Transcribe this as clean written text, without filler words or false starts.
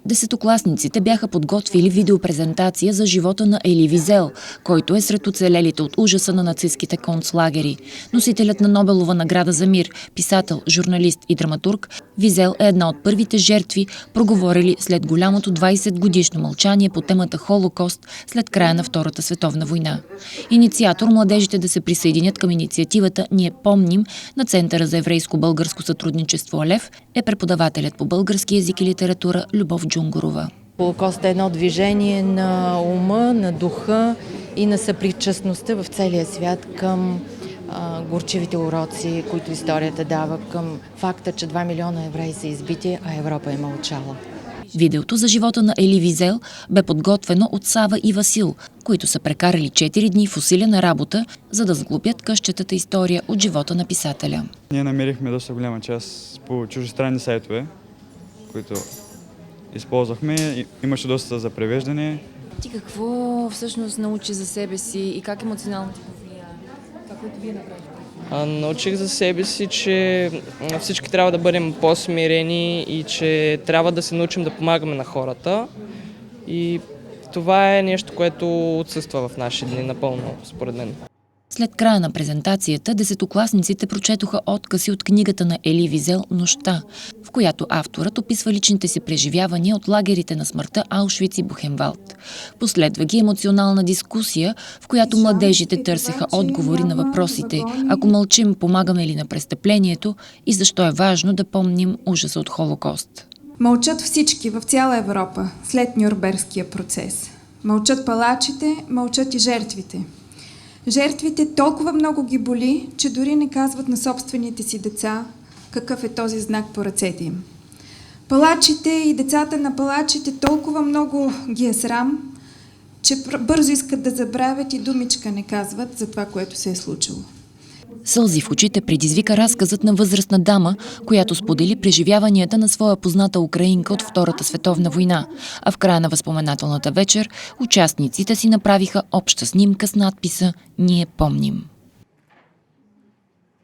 Десетокласниците бяха подготвили видеопрезентация за живота на Ели Визел, който е сред оцелелите от ужаса на нацистските концлагери. Носителят на Нобелова награда за мир, писател, журналист и драматург, Визел е една от първите жертви, проговорили след голямото 20-годишно мълчание по темата Холокост след края на Втората световна война. Инициатор младежите да се присъединят към инициативата "Ние помним" на Центъра за еврейско-българско сътрудничество Алев е преподавателят по български език и литература Любов Джунгурова. Холокост е едно движение на ума, на духа и на съпричастността в целия свят към горчивите уроци, които историята дава, към факта, че 2 милиона евреи са избити, а Европа е мълчала. Видеото за живота на Ели Визел бе подготвено от Сава и Васил, които са прекарали 4 дни в усилена работа, за да сглобят къщетата история от живота на писателя. Ние намерихме доста голяма част по чуждестранни сайтове, които използвахме. Имаше доста за превеждане. Ти какво всъщност научи за себе си и как емоционално ти повлия? Това, което вие направихте? Научих за себе си, че всички трябва да бъдем по-смирени и че трябва да се научим да помагаме на хората. И това е нещо, което отсъства в наши дни напълно, според мен. След края на презентацията, десетокласниците прочетоха откъси от книгата на Ели Визел "Нощта", в която авторът описва личните си преживявания от лагерите на смъртта Аушвиц и Бухенвалд. Последва ги емоционална дискусия, в която младежите търсеха отговори на въпросите: ако мълчим, помагаме ли на престъплението и защо е важно да помним ужаса от Холокост. Мълчат всички в цяла Европа след Нюрнбергския процес. Мълчат палачите, мълчат и жертвите. Жертвите толкова много ги боли, че дори не казват на собствените си деца какъв е този знак по ръцете им. Палачите и децата на палачите толкова много ги е срам, че бързо искат да забравят и думичка не казват за това, което се е случило. Сълзи в очите предизвика разказът на възрастна дама, която сподели преживяванията на своя позната украинка от Втората световна война, а в края на възпоменателната вечер участниците си направиха обща снимка с надписа "Ние помним".